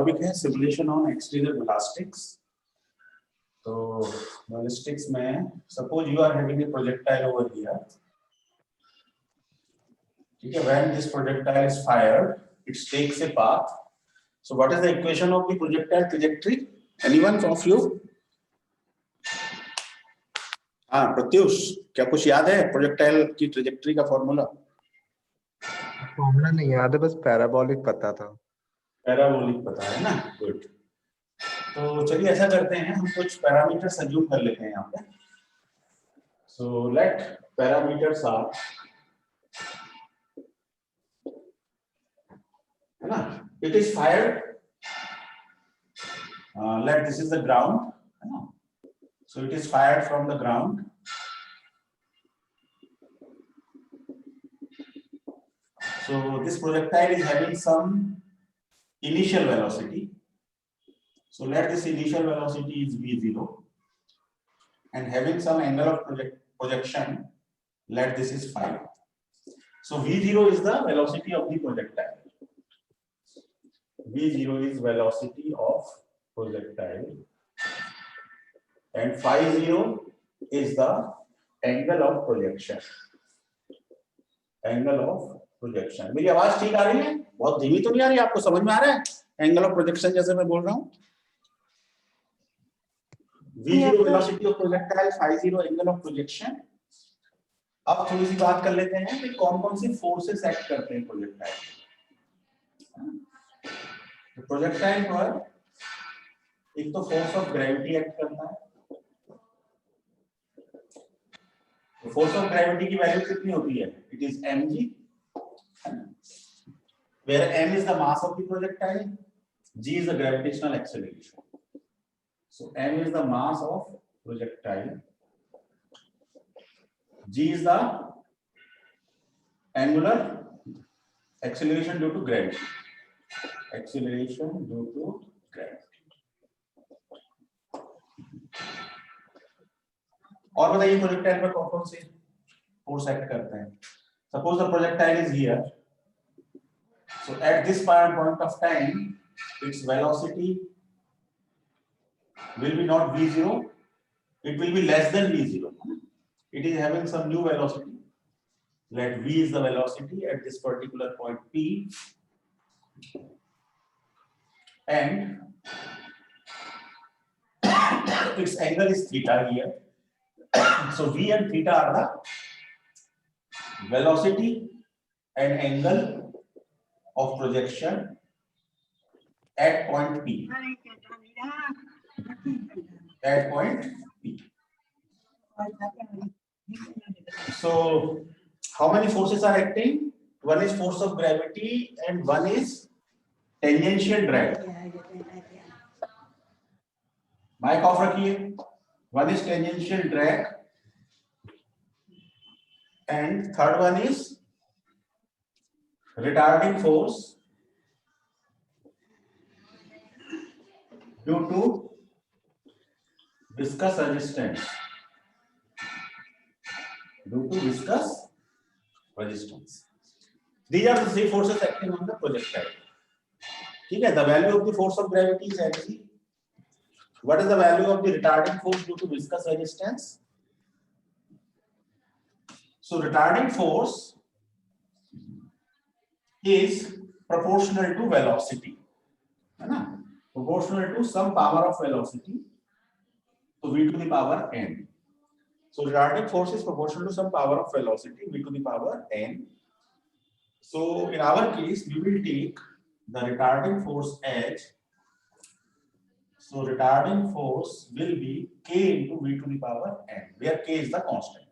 Topic है simulation on exterior ballistics. तो ballistics में suppose you are having a projectile over here, ठीक है। When this projectile is fired it takes a path. So what is the equation of the projectile trajectory? Anyone of you? हाँ प्रत्युष, क्या कुछ याद है projectile की trajectory का formula? Formula नहीं याद है, बस पैराबोलिक पता था। पैराबोलिक पता है ना, गुड। तो चलिए ऐसा करते हैं, हम कुछ पैरामीटर्स अज्यूम कर लेते हैं यहाँ पे। सो लेट पैरामीटर्स आर, है ना, it is fired, let this is the ground, है ना। So it is fired from the ground, so this projectile is having some initial velocity. So let this initial velocity is v0 and having some angle of projection, let this is phi. So v0 is the velocity of the projectile. v0 is velocity of projectile and phi 0 is the angle of projection. Angle of projection. मेरी आवाज ठीक आ रही है? बहुत धीमी तो नहीं आ रही? आपको समझ में आ रहा है एंगल ऑफ प्रोजेक्शन जैसे मैं बोल रहा हूँ? v0 velocity of projectile, phi 0 angle of projection. अब थोड़ी सी बात कर लेते हैं कि कौन कौन सी फोर्सेस एक्ट करते हैं प्रोजेक्टाइल। तो प्रोजेक्टाइल पर एक तो फोर्स ऑफ ग्रेविटी एक्ट करता है। तो फोर्स ऑफ ग्रेविटी की वैल्यू कितनी होती है? It is mg, where m is the mass of the projectile, g is the gravitational acceleration. So m is the mass of projectile, g is the angular acceleration due to gravity. Acceleration due to gravity. और बताइए projectile पर कौन कौन से force act करते हैं? Suppose the projectile is here. So at this point of time, its velocity will be not v0, it will be less than v0. It is having some new velocity. Let v is the velocity at this particular point P, and its angle is theta here. So v and theta are the velocity and angle of projection at point P. At point P. So, how many forces are acting? One is force of gravity and one is tangential drag. Mic off रखिए. One is tangential drag and third one is retarding force due to viscous resistance. Due to viscous resistance. These are the three forces acting on the projectile. ठीक है? The value of the force of gravity is mg. What is the value of the retarding force due to viscous resistance? So retarding force is proportional to velocity, है ना? Proportional to some power of velocity, so v to the power n. So retarding force is proportional to some power of velocity, v to the power n. So in our case, we will take the retarding force h. So retarding force will be k into v to the power n, where k is the constant.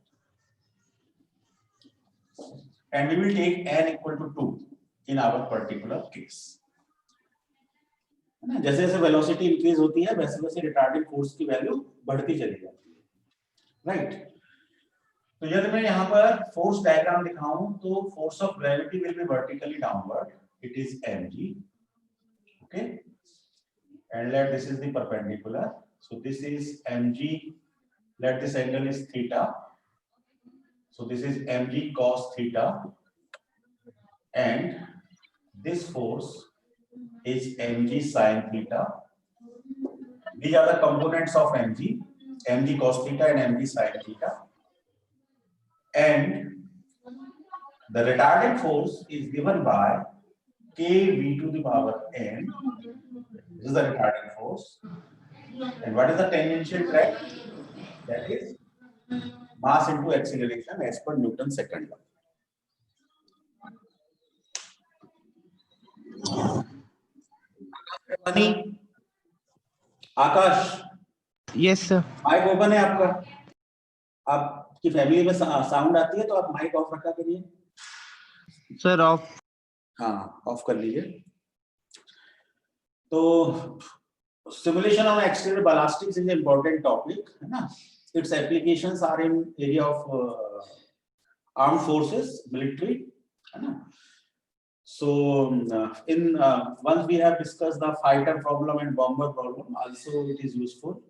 And we will take n equal to 2 in our particular case. जैसे जैसे velocity increase होती है वैसे वैसे retarding force की value बढ़ती चली जाती है, राइट? तो यदि मैं यहाँ पर फोर्स डायग्राम दिखाऊं तो force of gravity will be vertically downward, it is mg, okay, and let this is the perpendicular, so this is mg, let this angle is theta, so this is mg cos theta, and this force is mg sin theta. These are the components of mg cos theta and mg sin theta. And the retarding force is given by kv to the power n. This is the retarding force. And what is the tangential drag? That is mass into acceleration as per Newton's second law. Mani, Akash, yes sir. Mic open है आपका? आपकी family में sound आती है तो आप mic off रखा करिए। Sir of. हाँ, ऑफ कर लीजिए। तो simulation of extended ballistics is important topic, है ना? Its applications are in area of armed forces, military, है ना? So once we have discussed the fighter problem and bomber problem, also it is useful,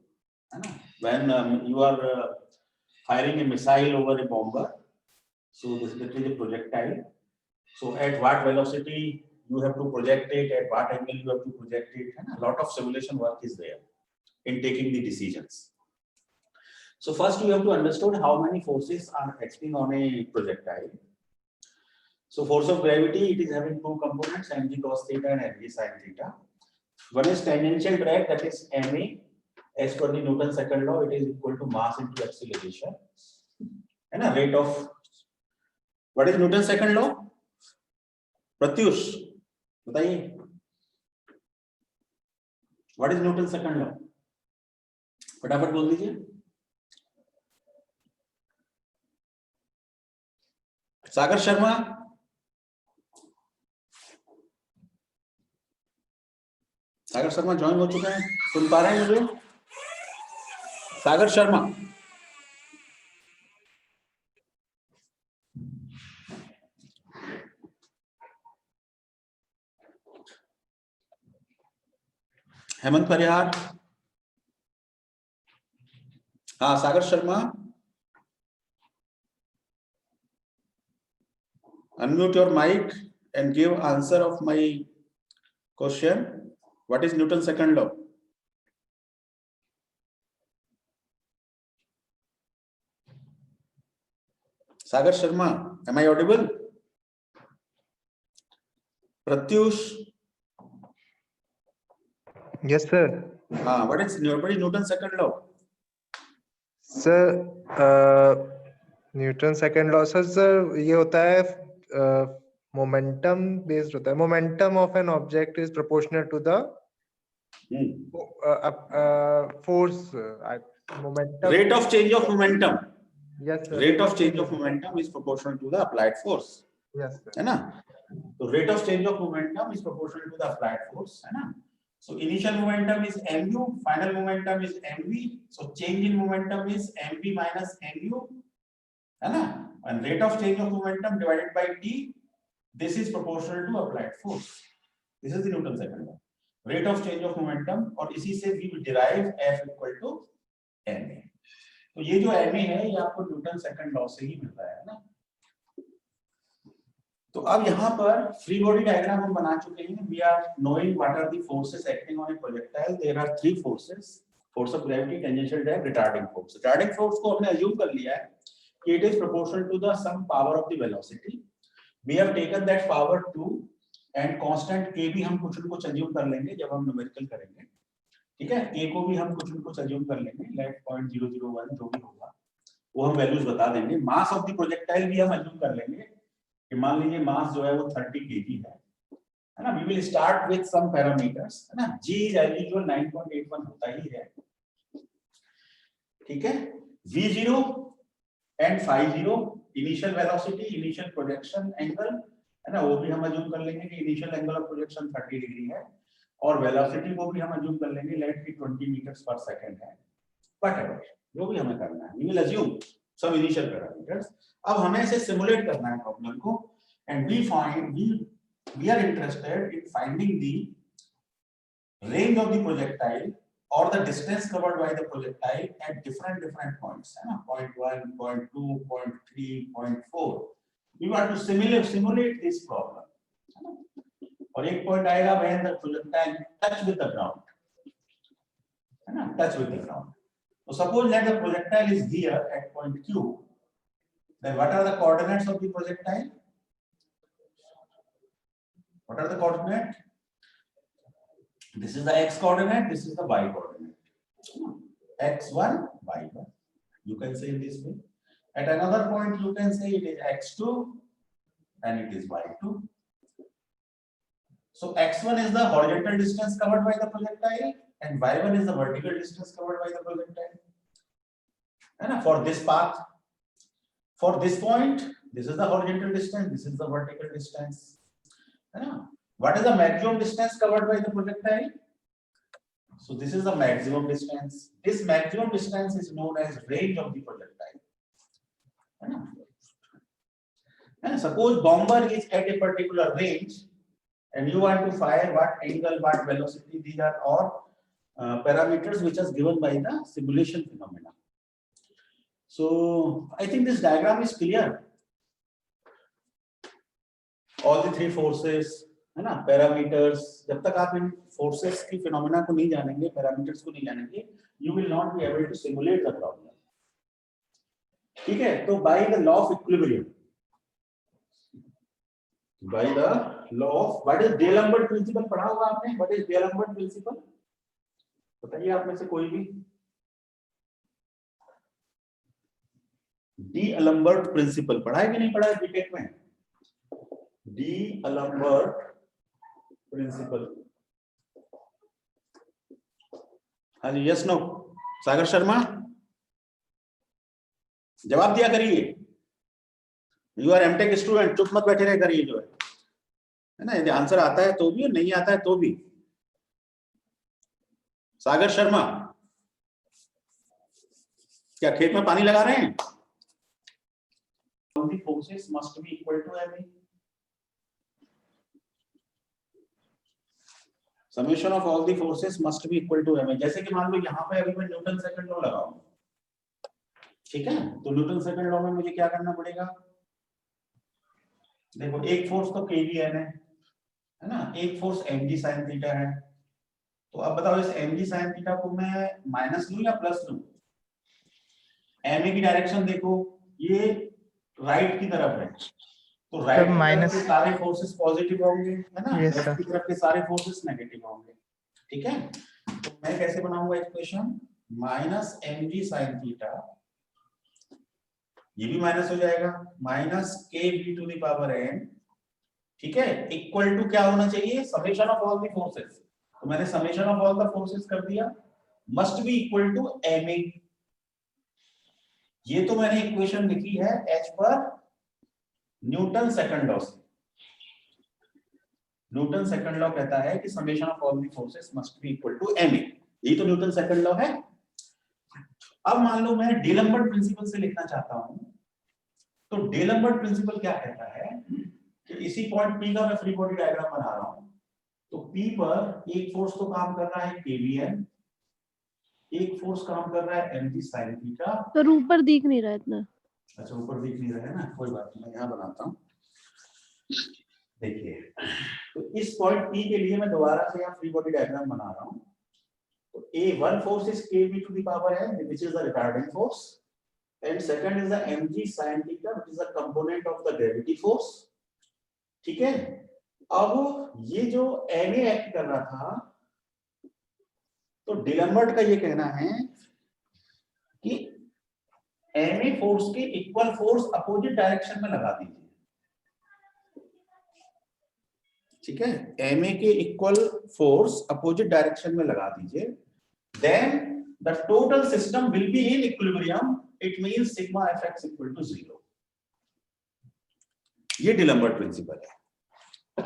when you are firing a missile over a bomber. So this is a projectile. So at what velocity you have to project it, at what angle you have to project it, and a lot of simulation work is there in taking the decisions. So first you have to understand how many forces are acting on a projectile. So force of gravity, it is having two components, mg cos theta and mg sin theta. One is tangential drag, that is ma. As per the Newton's second law, it is equal to mass into acceleration. And a rate of, what is Newton's second law? Pratyush, बताइए. What is Newton's second law? फटाफट बोल दीजिए. Sagar Sharma, Sagar Sharma join हो चुके हैं, सुन पा रहे हैं मुझे? सागर शर्मा, हेमंत परिहार, हाँ Sagar Sharma, unmute your mic and give answer of my question. What is Newton's second law? Sagar Sharma, am I audible? Pratyush. Yes, sir. What is Newton's second law? Sir, Newton's second law, sir, ये होता है momentum based होता है. Momentum of an object is proportional to the force. Momentum. Rate of change of momentum. Yes, sir. Rate of change of momentum is proportional to the applied force. Yes, sir. है ना? So rate of change of momentum is proportional to the applied force, है ना? So initial momentum is mu, final momentum is mv. So change in momentum is mv minus mu, है ना? And rate of change of momentum divided by t, this is proportional to applied force. This is the Newton's second law. Rate of change of momentum, और इसी से we will derive F equal to ma. तो ये जो ma है ये आपको Newton second law से ही मिल रहा है ना? तो अब यहाँ पर फ्री बॉडी डायग्राम हम बना चुके हैं. We are knowing what are the forces acting on a projectile. There are three forces: force of gravity, tangential drag, retarding force. Retarding force को हमने assume कर लिया है कि it is proportional to the sum power of the velocity. We have taken that power 2 and constant k भी हम कुछ कुछ assume कर लेंगे जब हम numerical करेंगे. ठीक है, a को भी हम कुछ assume कर लेंगे, like 0.001 जो भी होगा वो हम वैल्यूज बता देंगे. मास ऑफ द प्रोजेक्टाइल भी हम assume कर लेंगे कि मान लीजिए मास जो है वो 30 kg है ना? We will start with some parameters, है ना? g is as usual 9.81 होता ही है. ठीक है, v0 and phi0 initial velocity, initial projection angle, है ना? वो भी हम assume कर लेंगे कि initial angle of projection 30 degree है, और वेलोसिटी को भी हम assume कर लेंगे लेट कि 20 मीटर्स पर सेकंड है. whatever जो भी हमें करना है, we will assume some initial parameters. अब हमें इसे सिमुलेट करना है प्रॉब्लम को, and we are interested in finding the range of the projectile or the distance covered by the projectile at different points, है ना? 0.1, 0.2, 0.3, 0.4. We want to simulate this problem, है ना? और एक पॉइंट आएगा when the projectile touch with the ground, है ना, touch with the ground. So suppose that the projectile is here at point Q, then what are the coordinates of the projectile? What are the coordinates? This is the x coordinate, this is the y coordinate. x1, y1. You can say in this way. At another point, you can say it is x2 and it is y2. So x1 is the horizontal distance covered by the projectile and y1 is the vertical distance covered by the projectile. And for this path, for this point, this is the horizontal distance, this is the vertical distance. What is the maximum distance covered by the projectile? So this is the maximum distance. This maximum distance is known as range of the projectile. And suppose bomber is at a particular range and you want to fire what angle, what velocity, these are all parameters which is given by the simulation phenomena. So I think this diagram is clear. All the three forces, है ना, parameters. जब तक आप इन forces की phenomena को नहीं जानेंगे, parameters को नहीं जानेंगे, you will not be able to simulate the problem. ठीक है? तो by the law of equilibrium, by the law of what is D'Alembert principle पढ़ा होगा आपने? What is D'Alembert principle? बताइए आप में से कोई भी. D'Alembert principle पढ़ा है कि नहीं पढ़ा है बीटेक में? D'Alembert principle. हाँ जी, यस नो. सागर शर्मा जवाब दिया करिए. यू आर एमटेक स्टूडेंट, चुप मत बैठे रहे करिए जो है ना. यदि आंसर आता है तो भी, नहीं आता है तो भी. सागर शर्मा, क्या खेत में पानी लगा रहे हैं? All the forces must be equal to MA. Summation of all the forces must be equal to MA. जैसे कि मान लो यहाँ पे अभी मैं न्यूटन सेकंड लॉ लगाऊं, ठीक है? तो न्यूटन सेकंड लॉ में मुझे क्या करना पड़ेगा? देखो, एक फोर्स तो KVN है ना, एक फोर्स mg sin थीटा है. तो अब बताओ इस mg sin थीटा को मैं माइनस लूं या प्लस लूं? MA की डायरेक्शन देखो, ये राइट की तरफ है, तो राइट की तरफ के सारे फोर्सेस पॉजिटिव होंगे, है ना, लेफ्ट की तरफ के सारे फोर्सेस नेगेटिव होंगे. ठीक है? तो मैं कैसे बनाऊंगा equation? Minus mg sin theta, ये भी माइनस हो जाएगा, minus kb to the power n, ठीक है, इक्वल टू क्या होना चाहिए? Summation of all the forces. तो मैंने summation of all the forces कर दिया, must be equal to ma. ये तो मैंने इक्वेशन लिखी है as per Newton second law से. न्यूटन सेकंड लॉ कहता है कि summation of all the forces must be equal to ma. यही तो न्यूटन सेकंड लॉ है. अब मान लो मैं डीलम्बर्ट प्रिंसिपल से लिखना चाहता हूं, तो डीलम्बर्ट प्रिंसिपल क्या कहता है कि इसी पॉइंट P का मैं फ्री बॉडी डायग्राम बना रहा हूं, तो P पर एक फोर्स तो काम कर रहा है KVN, एक फोर्स काम कर रहा है mg sin थीटा. तो ऊपर दिख नहीं रहा इतना. अच्छा, ऊपर दिख नहीं रहा है ना, कोई बात नहीं, मैं यहाँ बनाता हूँ. देखिए, तो इस पॉइंट P के लिए मैं दोबारा से यहाँ फ्री बॉडी डायग्राम बना रहा हूँ. तो A1 force is kb to the power n, which is the retarding force, and second is the mg sin theta, which is a component of the gravity force. ठीक है? अब ये जो ma act कर रहा था, तो डीलम्बर्ट का ये कहना है कि ma फोर्स के इक्वल फोर्स अपोजिट डायरेक्शन में लगा दीजिए. ठीक है? ma के इक्वल फोर्स अपोजिट डायरेक्शन में लगा दीजिए, then the total system will be in equilibrium. It means sigma fx equal to 0. ये डीलम्बर्ट प्रिंसिपल है.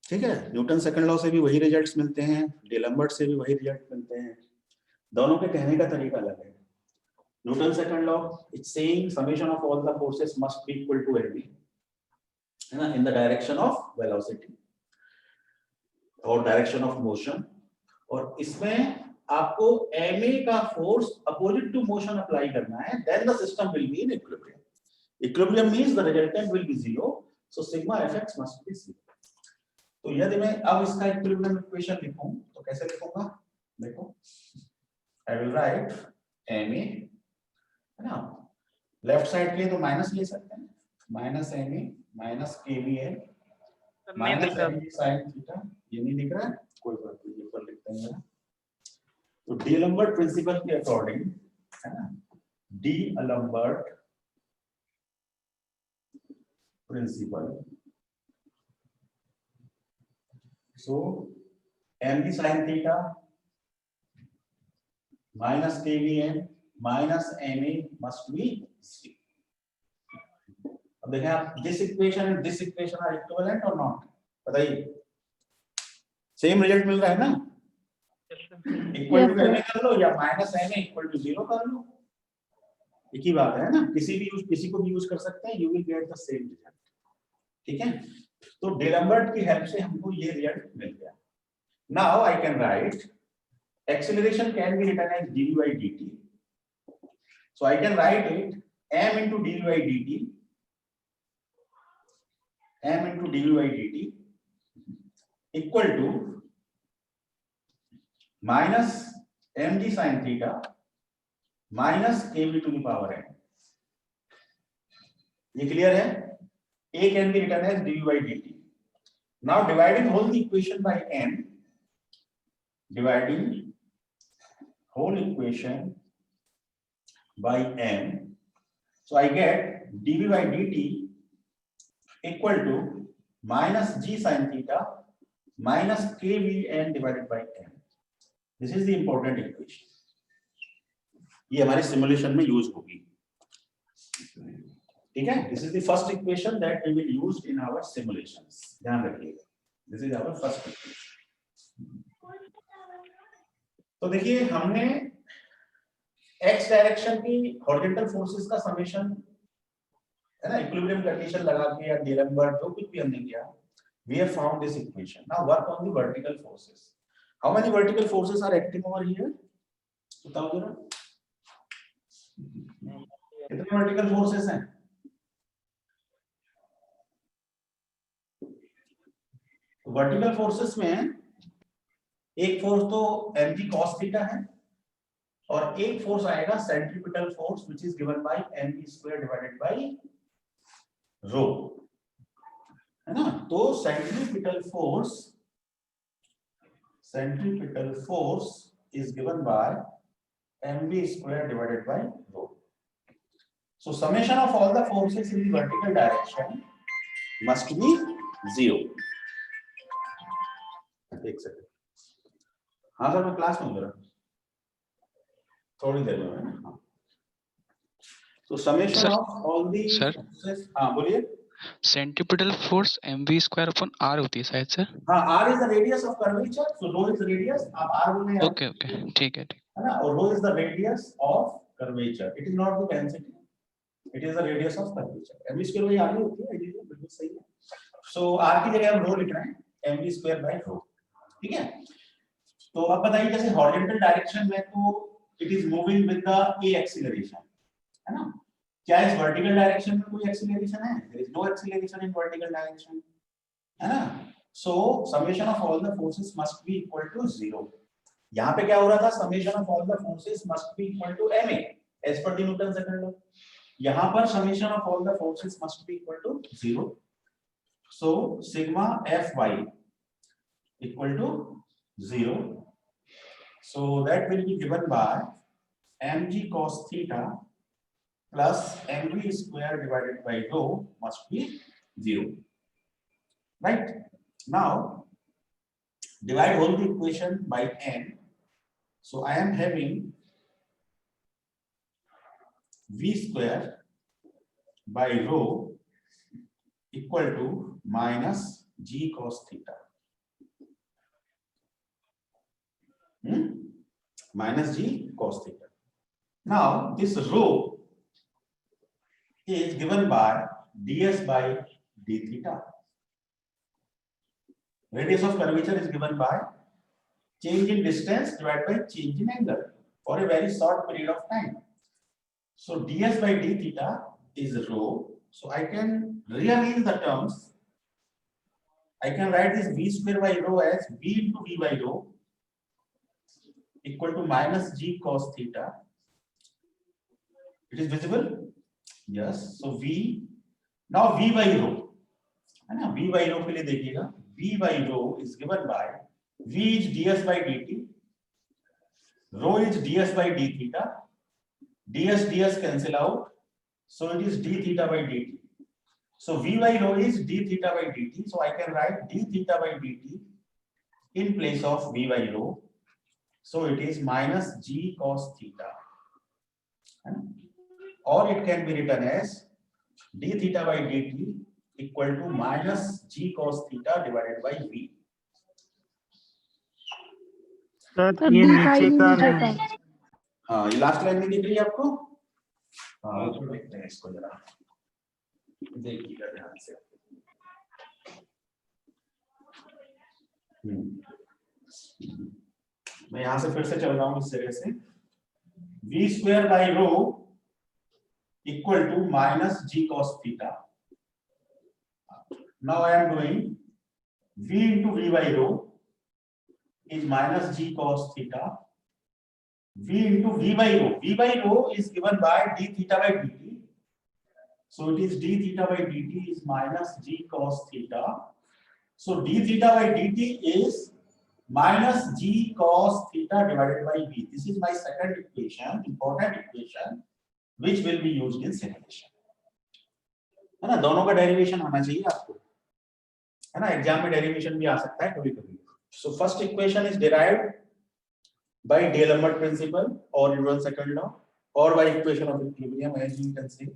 ठीक है? न्यूटन सेकंड लॉ से भी वही रिजल्ट्स मिलते हैं, डीलम्बर्ट से भी वही रिजल्ट मिलते हैं. दोनों के कहने का तरीका अलग है. Newton second law it's saying summation of all the forces must be equal to ma, है ना, in the direction of velocity और डायरेक्शन ऑफ मोशन. और इसमें आपको ma का force opposite to motion apply करना है, then the system will be in equilibrium. Equilibrium means the resultant will be 0. So sigma fx must be 0. तो यदि मैं अब इसका इक्विलिब्रियम इक्वेशन लिखूं तो कैसे लिखूंगा? देखो, I will write ma, है ना, लेफ्ट साइड के लिए तो माइनस ले सकते हैं, minus ma minus kbl minus mg sin theta. ये नहीं दिख रहा है, कोई बात नहीं, ऊपर लिखते हैं जरा। तो डीअलेम्बर्ट प्रिंसिपल के अकॉर्डिंग, है ना, D'Alembert principle, so mg sin theta minus kbn minus ma must be 0. अब देखें आप, this equation and this equation are equivalent or not? बताइए, सेम रिजल्ट मिल रहा है ना? इक्वल टू ma कर लो या माइनस ma इक्वल टू 0 कर लो, एक ही बात है ना, किसी को भी यूज कर सकते हैं, you will get the same result. ठीक है, तो डीअलेम्बर्ट की हेल्प से हमको ये रिजल्ट मिल गया। Now I can write acceleration can be written as dy by dt, so I can write it m into dy by dt, m into dy by dt equal to minus mg sin theta minus kb to the power n। ये clear है? A can be written as dy by dt. Now dividing whole the equation by n, dividing whole equation by n, so I get dv by dt equal to minus g sin theta minus kbn divided by n. This is the important equation. ये हमारे simulation में use होगी। ठीक है, this is the first equation that we will use in our simulations, ध्यान रखिएगा, this is our first equation. तो देखिए, हमने x डायरेक्शन की हॉरिजॉन्टल फोर्सेस का समेशन, है ना, इक्विलिब्रियम कंडीशन लगा के या डीअलेम्बर्ट जो कुछ भी हमने किया, we have found this equation. Now work on the vertical forces. How many vertical forces are acting over here? बताओ जरा, कितने वर्टिकल फोर्सेस हैं? वर्टिकल फोर्सेस में एक फोर्स तो mg cos थीटा है और एक फोर्स आएगा centripetal force which is given by mv square divided by रो, है ना। तो centripetal force is given by mv square divided by रो। So summation of all the forces in the vertical direction must be 0. एक second, हाँ sir मैं class में हूँ, थोड़ी देर में। हाँ, तो summation of all the forces, हाँ बोलिए। Centripetal force mv square upon r होती है शायद सर। हाँ, r is the radius of curvature, so rho is the radius, आप r बोल रहे हैं। ओके ओके, ठीक है ना, और rho is the radius of curvature, it is not the density, it is the radius of curvature। mv square वही आगे होती है, ये बिल्कुल सही है। सो r की जगह हम rho लिख रहे हैं, mv स्क्वायर बाय rho। ठीक है, तो अब बताइए, जैसे हॉरिजॉन्टल डायरेक्शन में तो it is moving with the a acceleration, है ना। क्या इस वर्टिकल डायरेक्शन में कोई एक्सीलरेशन है? There is no acceleration in vertical direction, है ना। So summation of all the forces must be equal to 0। यहां पे क्या हो रहा था? Summation of all the forces must be equal to ma as per the Newton second law. यहां पर summation of all the forces must be equal to 0। So sigma fy equal to 0, so that will be given by mg cos theta plus mv square divided by rho must be 0, right? Now divide whole the equation by n, so I am having v square by rho equal to minus g cos theta minus g cos theta. Now this rho is given by ds by d theta. Radius of curvature is given by change in distance divided by change in angle for a very short period of time. So ds by d theta is rho. So I can rearrange the terms, I can write this v square by rho as v into v by rho equal to minus g cos theta. It is visible? Yes. So v, now v by rho, है ना, v by rho के लिए देखिएगा, v by rho is given by v is ds by dt, rho is ds by d theta, ds cancel out, so it is d theta by dt. So v by rho is d theta by dt, so I can write d theta by dt in place of v by rho, so it is minus g cos theta, or it can be written as d theta by dt equal to minus g cos theta divided by v. Sir ये नीचे का हाँ, ये last line में दिख रही है आपको? हाँ, उसको देखते हैं, इसको जरा देखिएगा ध्यान से। मैं यहां से फिर से चल रहा हूं इस तरह से, v square by rho equal to minus g cos theta. Now I am doing v into v by rho is minus g cos theta. V into v by rho. V by rho is given by d theta by dt. So it is d theta by dt is minus g cos theta. So d theta by dt is minus g cos theta divided by v. This is my second equation, important equation, which will be used in simulation. है ना, दोनों का derivation आना चाहिए आपको, है ना, exam में डेरिवेशन भी आ सकता है कभी कभी. So first equation is derived by D'Alembert principle or Newton's second law or by equation of equilibrium, as you can see.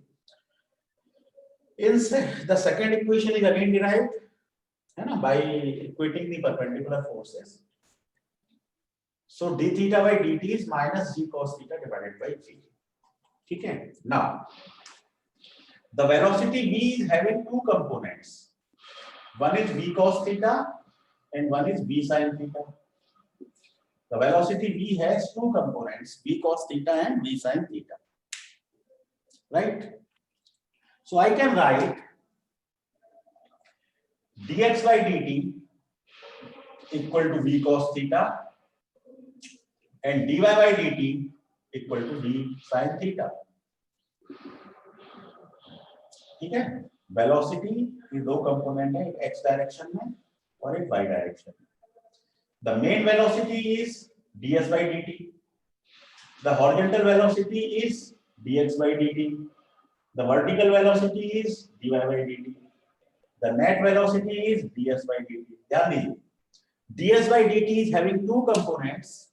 The second equation is again derived, है ना, by equating the perpendicular forces. So d theta by dt is minus g cos theta divided by v. ठीक है. Now the velocity v is having two components. One is v cos theta and one is v sin theta. The velocity v has two components, v cos theta and v sin theta. Right? So I can write dx by dt equal to v cos theta and dy by dt equal to v sin theta. ठीक है. Velocity ये दो component है, एक x direction में और एक y direction में. The main velocity is ds by dt. The horizontal velocity is dx by dt. The vertical velocity is dy by dt. The net velocity is ds by dt. ध्यान दीजिए, ds by dt is having two components.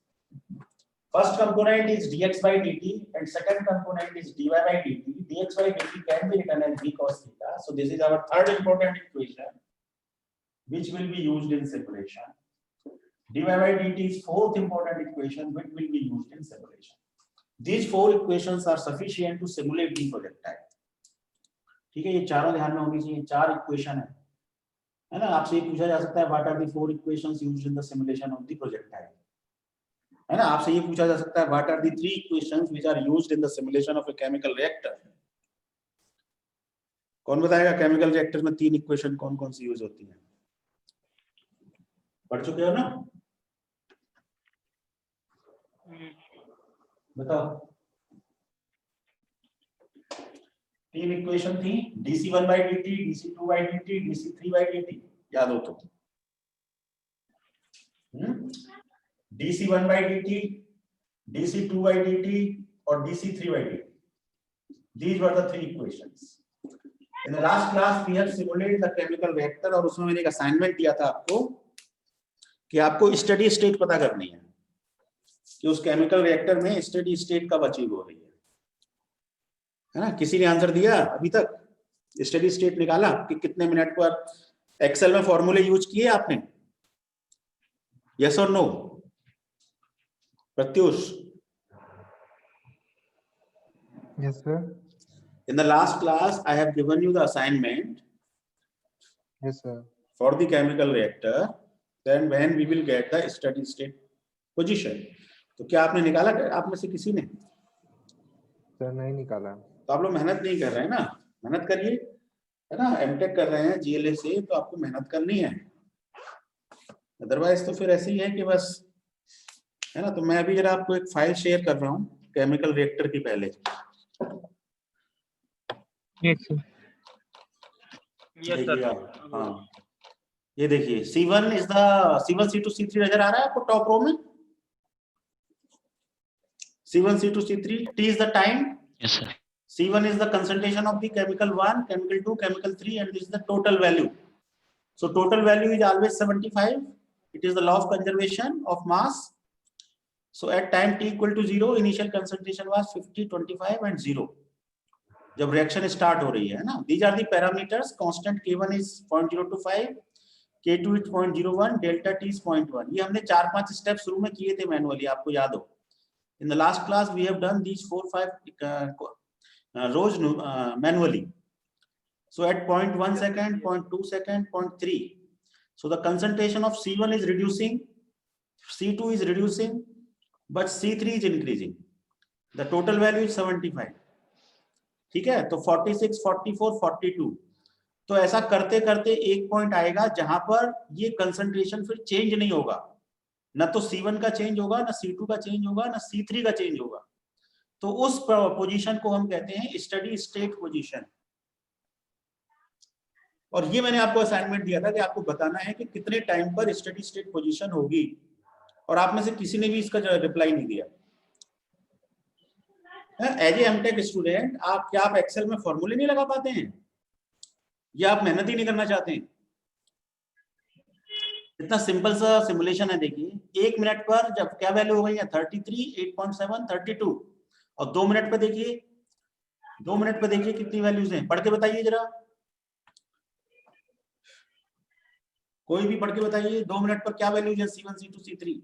First component is dx by dt and second component is dy by dt. Dx by dt can be written as v cos theta. So this is our third important equation which will be used in simulation. dy by dt is fourth important equation which will be used in simulation. These four equations are sufficient to simulate the projectile. ठीक है, ये चारों ध्यान में होनी चाहिए. चार equation है ना. आपसे ये पूछा जा सकता है what are the four equations used in the simulation of the projectile, है ना. आपसे ये पूछा जा सकता है what are the three equations which are used in the simulation of a chemical reactor. कौन बताएगा केमिकल रिएक्टर में तीन इक्वेशन कौन कौन सी यूज होती हैं? पढ़ चुके हो ना? बताओ. तीन इक्वेशन थी, dc1 by dt, dc2 by dt, dc3 by dt. याद हो तो dc1 by dt, dc2 by dt और dc3 by dt. These were the three equations. In the last class we have simulated the chemical reactor और उसमें मैंने एक assignment दिया था आपको कि आपको स्टेडी स्टेट पता करनी है कि उस केमिकल रिएक्टर में स्टेडी स्टेट कब अचीव हो रही है ना. किसी ने आंसर दिया अभी तक? स्टेडी स्टेट निकाला कि कितने मिनट पर? एक्सेल में फॉर्मूले यूज किए आपने? यस और no? Pratyush? Yes, sir. In the last class I have given you the assignment Yes, sir. for the chemical reactor, then when we will get the steady state position. तो क्या आपने निकाला? आप में से किसी ने? सर नहीं निकाला. तो आप लोग मेहनत नहीं कर रहे हैं ना. मेहनत करिए. है ना, एमटेक कर रहे हैं जीएलए से, तो आपको मेहनत करनी है, अदरवाइज तो फिर ऐसे ही है कि बस, है ना। तो मैं अभी जरा आपको एक फाइल शेयर कर रहा हूँ केमिकल रिएक्टर की पहले। Yes sir. देखिए आप, हाँ ये देखिए C1 is the C1 C2 C3 नजर आ रहा है आपको टॉप रो में? C1 C2 C3, T is the time, Yes, sir. C1 is the concentration of the chemical 1, chemical 2, chemical 3, and this is the total value. So total value is always 75. It is the law of conservation of mass. So at time t equal to 0, initial concentration was 50, 25 and 0. जब reaction start हो रही है ना, these are the parameters. Constant K1 is 0.025, K2 is 0.01, delta T is 0.1. ये हमने 4-5 step शुरू में किए थे मैनुअली, आपको याद हो। In the last class we have done these 4-5 rows manually. So at 0.1 second, 0.2 second, 0.3. So the concentration of C1 is reducing, C2 is reducing, but C3 is increasing. The total value is 75. ठीक है, तो 46, 44, 42. तो ऐसा करते करते एक point आएगा जहां पर ये कंसंट्रेशन फिर चेंज नहीं होगा, ना तो C1 का चेंज होगा, ना C2 का चेंज होगा, ना C3 का चेंज होगा। तो उस पोजीशन को हम कहते हैं स्टडी स्टेट पोजीशन। और ये मैंने आपको असाइनमेंट दिया था कि आपको बताना है कि कितने टाइम पर स्टडी स्टेट पोजीशन होगी, और आप में से किसी ने भी इसका रिप्लाई नहीं दिया। एज ए एमटेक स्टूडेंट क्या आप एक्सेल में फॉर्मूले नहीं लगा पाते हैं, या आप मेहनत ही नहीं करना चाहते हैं? इतना सिंपल सा सिमुलेशन है। देखिए 1 मिनट पर जब क्या वैल्यू हो गई है 33, 8.7, 32, और 2 मिनट पे देखिए, 2 मिनट पे देखिए कितनी वैल्यूज हैं, पढ़ के बताइए जरा, कोई भी पढ़ के बताइए 2 मिनट पर क्या वैल्यूज है C1 C2 C3?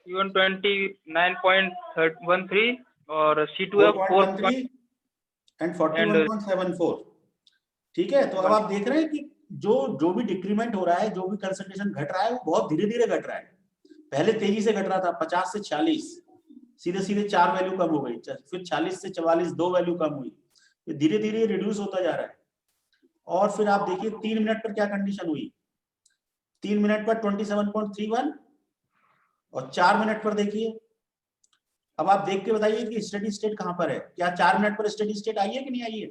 C1 29.13 और C2 है 4.13 एंड 41.74। ठीक है, तो अब आप देख रहे हैं कि जो भी डिक्रीमेंट हो रहा है, जो भी कंसंट्रेशन घट रहा है, वो बहुत धीरे धीरे घट रहा है। पहले तेजी से घट रहा था, 50 से 40, सीधे सीधे 4 वैल्यू कम हो गई, फिर 40 से 44 2 वैल्यू कम हुई, धीरे धीरे रिड्यूस होता जा रहा है। और फिर आप देखिए 3 मिनट पर क्या कंडीशन हुई, 3 मिनट पर 27.31, और 4 मिनट पर देखिए। अब आप देख के बताइए कि स्टडी स्टेट कहां पर है, क्या 4 मिनट पर स्टडी स्टेट आई है कि नहीं आई है?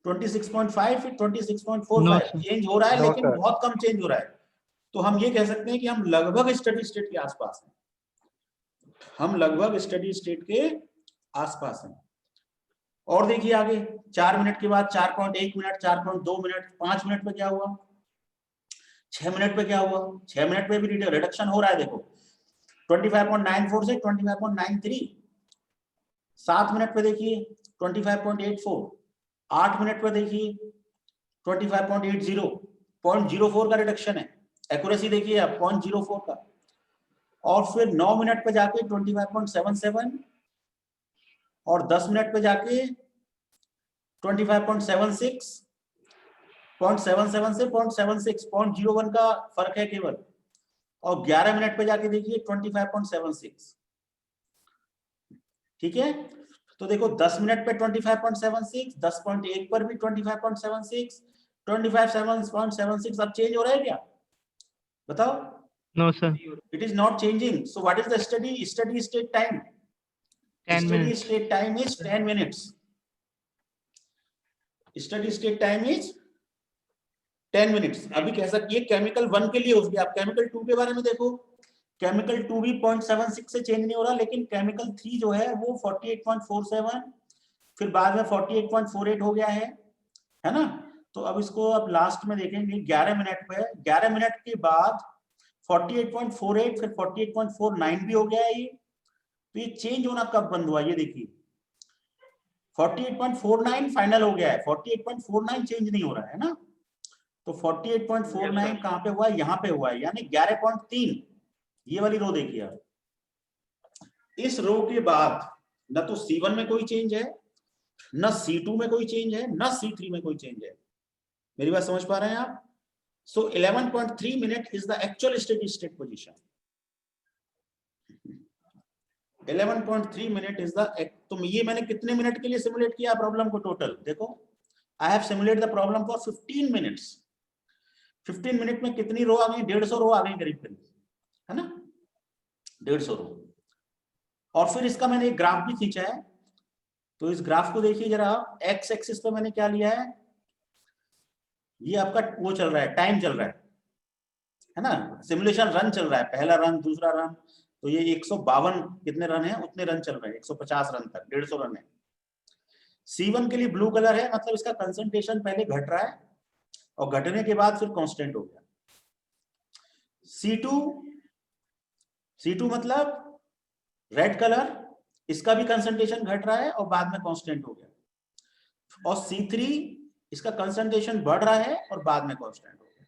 26.5 फिर 26.45 चेंज हो रहा है, लेकिन बहुत कम चेंज हो रहा है। तो हम ये कह सकते हैं कि हम लगभग स्टडी स्टेट के आसपास हैं, हम लगभग स्टडी स्टेट के आसपास हैं। और देखिए आगे 4 मिनट के बाद 4.1 मिनट, 4.2 मिनट, 5 मिनट पे क्या हुआ, 6 मिनट पे क्या हुआ, 6 मिनट पे भी रिडक्शन हो रहा है। देखो 25.94 से 25.93, 7 मिनट पे देखिए 25.84, 8 मिनट पे देखिए 25.80, 0.04 का रिडक्शन है। एक्यूरेसी देखिए आप 0.04 का। और फिर 9 मिनट पे जाके 25.77, और 10 मिनट पे जाके 25.76, 0.77 से 0.76, 0.01 का फर्क है केवल। और 11 मिनट पे जाके देखिए 25.76। ठीक है, तो देखो 10 मिनट पे 25.76, 10.1 पर भी 25.76, 25.76। अब चेंज हो रहा है क्या, बताओ? No sir. It is not changing. So what is the steady state time? 10 Steady minutes. state time is 10 minutes. Steady state time is 10 minutes. अभी कह सकते हैं केमिकल 1 के लिए हो गया। आप केमिकल 2 के बारे में देखो, केमिकल 2 भी 0.76 से चेंज नहीं हो रहा, लेकिन केमिकल 3 जो है वो 48.47, फिर बाद में 48.48 हो गया है ना। तो अब इसको अब लास्ट में देखेंगे 11 मिनट पे, 11 मिनट के बाद 48.48, फिर 48.49 भी हो गया है ये। तो ये चेंज होना कब बंद हुआ, ये देखिए 48.49 फाइनल हो गया है, 48.49 चेंज नहीं हो रहा है ना। तो 48.49 कहां पे हुआ है, यहां पे हुआ है, यानी 11.3। ये वाली रो देखिए आप, इस रो के बाद न तो C1 में कोई चेंज है, न C2 में कोई चेंज है, न C3 में कोई चेंज है। मेरी बात समझ पा रहे हैं आप? So 11.3 minute is the actual steady state position. 11.3 minute is the, तो ये मैंने कितने मिनट के लिए सिमुलेट किया प्रॉब्लम को टोटल देखो, I have simulate the problem for 15 minutes. 15 minute में कितनी रो आ गई? 150 रो आ गई करीब करीब, है ना, 150 रो। और फिर इसका मैंने एक ग्राफ भी खींचा है, तो इस ग्राफ को देखिए जरा, एक्स एक्सिस पे मैंने क्या लिया है, ये आपका वो चल रहा है, टाइम चल रहा है ना, सिमुलेशन रन चल रहा है, पहला रन, दूसरा रन, तो ये 152 कितने रन है, उतने रन चल रहे हैं, 150 रन तक, 150 रन है। C1 के लिए ब्लू कलर है, मतलब इसका कंसंट्रेशन पहले घट रहा है और घटने के बाद फिर कांस्टेंट हो गया। C2 मतलब रेड कलर, इसका भी कंसंट्रेशन घट रहा है और बाद में कांस्टेंट हो गया। और C3 इसका कंसंट्रेशन बढ़ रहा है और बाद में कांस्टेंट हो गया।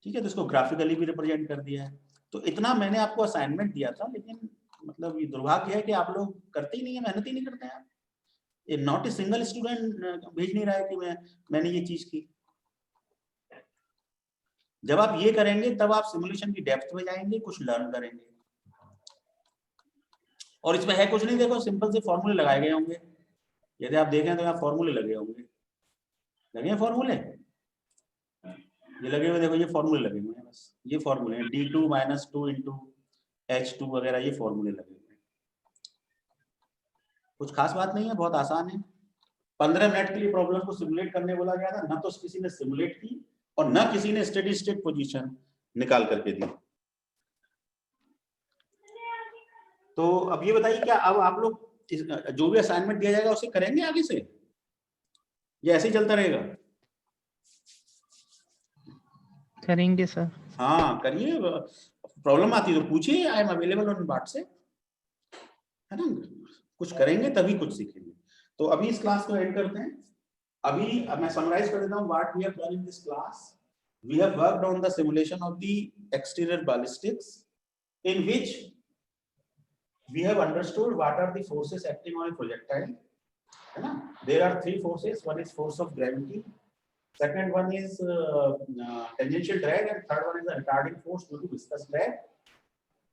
ठीक है, तो इसको ग्राफिकली भी रिप्रेजेंट कर दिया है। तो इतना मैंने आपको असाइनमेंट दिया था, लेकिन मतलब ये दुर्भाग्य है कि आप लोग करते ही नहीं है, मेहनत ही नहीं करते हैं। ये नॉट ए सिंगल स्टूडेंट भेज नहीं रहा है कि मैंने ये चीज की। जब आप ये करेंगे तब आप सिमुलेशन की डेप्थ में जाएंगे, कुछ लर्न करेंगे। और इसमें है कुछ नहीं, देखो सिंपल से फॉर्मूले लगाए गए होंगे, यदि आप देखें तो यहाँ फॉर्मूले लगे होंगे, लगे हैं फॉर्मूले, ये लगे हुए, देखो ये फॉर्मूले लगे हुए हैं, बस ये फॉर्मूले हैं, D2 - 2 × H2 वगैरह, ये फॉर्मूले लगे हुए हैं। कुछ खास बात नहीं है, बहुत आसान है। 15 मिनट के लिए प्रॉब्लम को सिमुलेट करने बोला गया था, ना तो किसी ने सिमुलेट की और ना किसी ने स्टेडी स्टेट पोजीशन निकाल करके दी। तो अब ये बताइए, क्या अब आप लोग जो भी असाइनमेंट दिया जाएगा उसे करेंगे आगे से, या ऐसे ही चलता रहेगा? करेंगे सर। हाँ करिए, प्रॉब्लम आती है तो पूछिए, I am available on WhatsApp, है ना, कुछ करेंगे तभी कुछ सीखेंगे। तो अभी इस क्लास को एंड करते हैं। अभी मैं समराइज कर देता हूँ what we have done in this class. We have worked on the simulation of the exterior ballistics, in which we have understood what are the forces acting on a projectile, है ना? There are 3 forces. One is force of gravity, second one is tangential drag, and third one is the retarding force due to viscous drag.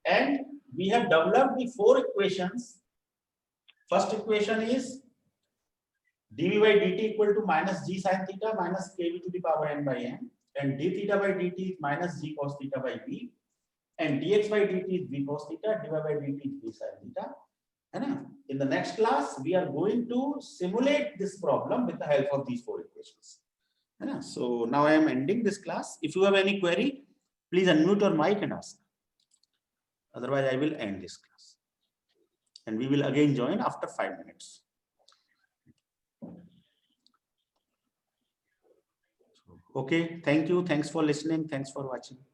And we have developed the 4 equations. First equation is dv/dt = -g sin theta minus kv to the power n by n, and d theta/dt is -g cos theta by v, and dx/dt is v cos theta, dy/dt is v sin theta, है ना? In the next class we are going to simulate this problem with the help of these 4 equations, है ना? So now I am ending this class. If you have any query, please unmute your mic and ask. Otherwise I will end this class and we will again join after 5 minutes. Okay, thank you, thanks for listening, thanks for watching.